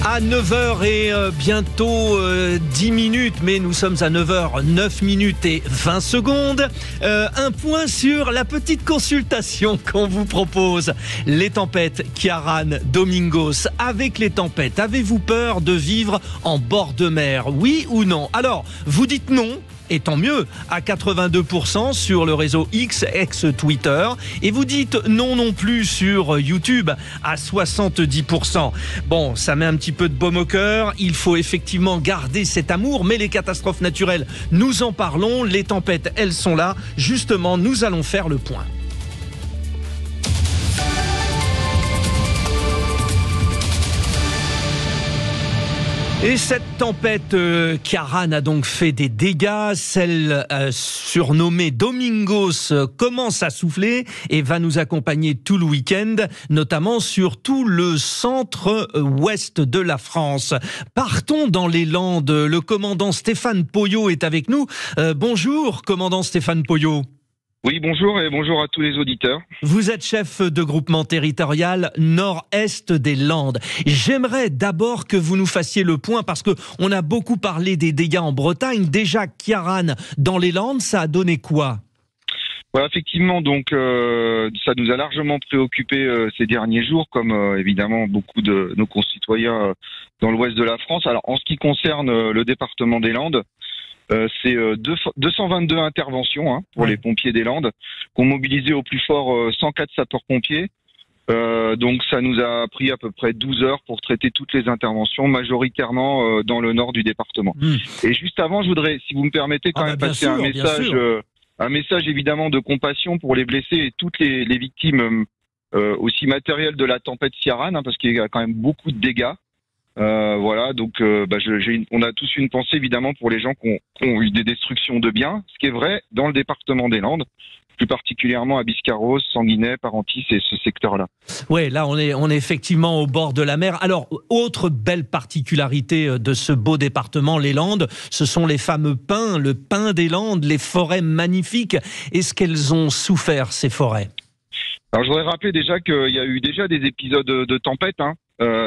À 9 h et bientôt 10 minutes, mais nous sommes à 9 h 9 minutes et 20 secondes. Un point sur la petite consultation qu'on vous propose. Les tempêtes, Ciarán, Domingos. Avec les tempêtes, avez-vous peur de vivre en bord de mer? Oui ou non? Alors, vous dites non. Et tant mieux, à 82% sur le réseau X, ex-Twitter. Et vous dites non plus sur YouTube, à 70%. Bon, ça met un petit peu de baume au cœur. Il faut effectivement garder cet amour, mais les catastrophes naturelles, nous en parlons. Les tempêtes, elles sont là. Justement, nous allons faire le point. Et cette tempête Ciarán a donc fait des dégâts. Celle surnommée Domingos commence à souffler et va nous accompagner tout le week-end, notamment sur tout le centre-ouest de la France. Partons dans les Landes. Le commandant Stéphane Poyot est avec nous. Bonjour, commandant Stéphane Poyot. Oui, bonjour et bonjour à tous les auditeurs. Vous êtes chef de groupement territorial nord-est des Landes. J'aimerais d'abord que vous nous fassiez le point parce que on a beaucoup parlé des dégâts en Bretagne. Déjà, Ciarán dans les Landes, ça a donné quoi? Voilà, effectivement, donc ça nous a largement préoccupé ces derniers jours, comme évidemment beaucoup de nos concitoyens dans l'ouest de la France. Alors, en ce qui concerne le département des Landes, c'est 222 interventions pour les pompiers des Landes, qui ont mobilisé au plus fort 104 sapeurs-pompiers. Donc ça nous a pris à peu près 12 heures pour traiter toutes les interventions, majoritairement dans le nord du département. Et juste avant, je voudrais, si vous me permettez, quand même passer un message évidemment de compassion pour les blessés et toutes les victimes aussi matérielles de la tempête Ciarán, parce qu'il y a quand même beaucoup de dégâts. Voilà, donc on a tous une pensée évidemment pour les gens qui ont eu des destructions de biens, ce qui est vrai dans le département des Landes, plus particulièrement à Biscarrosse, Sanguinet, Parentis et ce secteur-là. Oui, là on est effectivement au bord de la mer. Alors, autre belle particularité de ce beau département, les Landes, ce sont les fameux pins, le pin des Landes, les forêts magnifiques. Est-ce qu'elles ont souffert, ces forêts? Alors je voudrais rappeler déjà qu'il y a eu déjà des épisodes de tempête,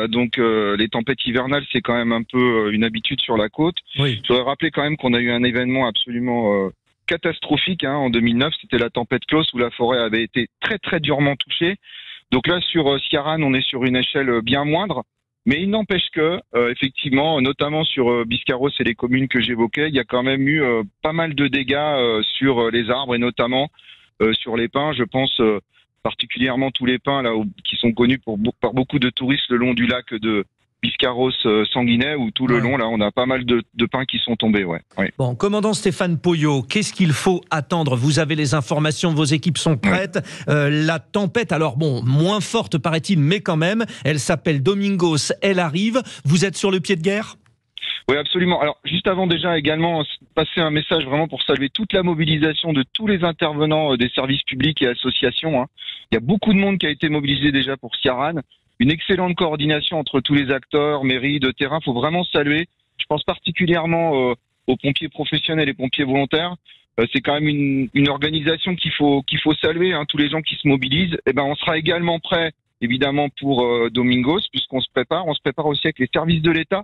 donc les tempêtes hivernales, c'est quand même un peu une habitude sur la côte. Oui. Je voudrais rappeler quand même qu'on a eu un événement absolument catastrophique en 2009, c'était la tempête Klaus où la forêt avait été très très durement touchée. Donc là sur Ciarán, on est sur une échelle bien moindre, mais il n'empêche que effectivement, notamment sur Biscarrosse et les communes que j'évoquais, il y a quand même eu pas mal de dégâts sur les arbres et notamment sur les pins. Je pense particulièrement tous les pins là qui sont connus par beaucoup de touristes le long du lac de Biscarrosse, Sanguinet, où tout le long là on a pas mal de pins qui sont tombés. Bon, commandant Stéphane Poyot, qu'est-ce qu'il faut attendre? Vous avez les informations, vos équipes sont prêtes. La tempête, alors bon, moins forte paraît-il, mais quand même, elle s'appelle Domingos, elle arrive. Vous êtes sur le pied de guerre? Oui, absolument. Alors, juste avant déjà également, passer un message vraiment pour saluer toute la mobilisation de tous les intervenants des services publics et associations. Il y a beaucoup de monde qui a été mobilisé déjà pour Ciarán. Une excellente coordination entre tous les acteurs, mairies, de terrain. Il faut vraiment saluer. Je pense particulièrement aux pompiers professionnels et pompiers volontaires. C'est quand même une organisation qu'il faut saluer. Tous les gens qui se mobilisent. Et on sera également prêt, évidemment, pour Domingos, puisqu'on se prépare. On se prépare aussi avec les services de l'État.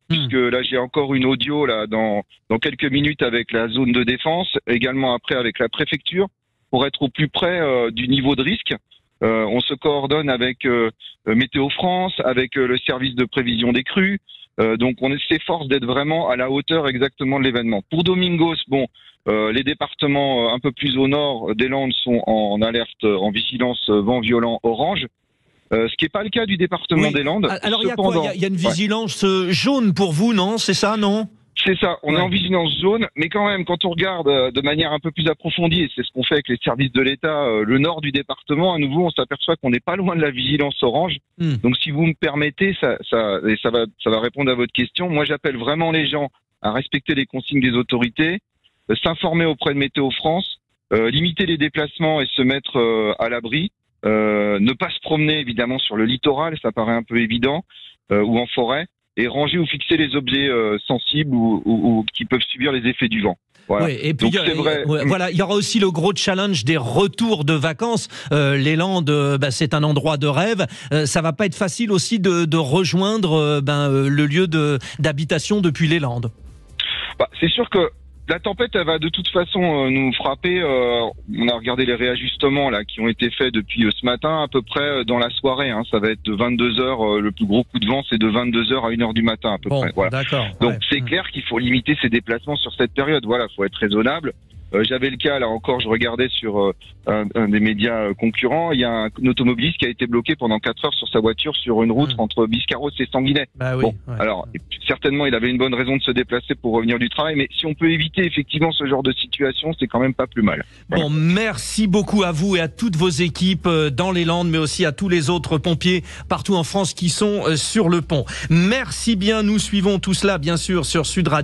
Puisque là j'ai encore une audio là dans quelques minutes avec la zone de défense, également après avec la préfecture, pour être au plus près du niveau de risque. On se coordonne avec Météo France, avec le service de prévision des crues. Donc on s'efforce d'être vraiment à la hauteur exactement de l'événement. Pour Domingos, les départements un peu plus au nord des Landes sont en alerte, en vigilance vent violent orange. Ce qui n'est pas le cas du département des Landes. Alors il y a quoi? Il y a une vigilance jaune pour vous, non? C'est ça, non? C'est ça, on est en vigilance jaune, mais quand même, quand on regarde de manière un peu plus approfondie, et c'est ce qu'on fait avec les services de l'État, le nord du département, à nouveau, on s'aperçoit qu'on n'est pas loin de la vigilance orange. Donc si vous me permettez, ça va répondre à votre question. Moi, j'appelle vraiment les gens à respecter les consignes des autorités, s'informer auprès de Météo France, limiter les déplacements et se mettre à l'abri. Ne pas se promener évidemment sur le littoral, ça paraît un peu évident, ou en forêt. et ranger ou fixer les objets sensibles ou qui peuvent subir les effets du vent. Voilà. Oui, et puis voilà, il y aura aussi le gros challenge des retours de vacances. Les Landes, c'est un endroit de rêve. Ça va pas être facile aussi de rejoindre le lieu d'habitation depuis les Landes. C'est sûr que la tempête, elle va de toute façon nous frapper. On a regardé les réajustements là qui ont été faits depuis ce matin, à peu près dans la soirée. Hein. Ça va être de 22h. Le plus gros coup de vent, c'est de 22h à 1h du matin à peu près. Voilà. D'accord. Donc c'est clair qu'il faut limiter ses déplacements sur cette période. Voilà, faut être raisonnable. J'avais le cas, là encore, je regardais sur un des médias concurrents, il y a un automobiliste qui a été bloqué pendant 4 heures sur sa voiture sur une route entre Biscarrosse et Sanguinet. Alors, certainement, il avait une bonne raison de se déplacer pour revenir du travail, mais si on peut éviter effectivement ce genre de situation, c'est quand même pas plus mal. Bon, merci beaucoup à vous et à toutes vos équipes dans les Landes, mais aussi à tous les autres pompiers partout en France qui sont sur le pont. Merci bien, nous suivons tout cela, bien sûr, sur Sud Radio.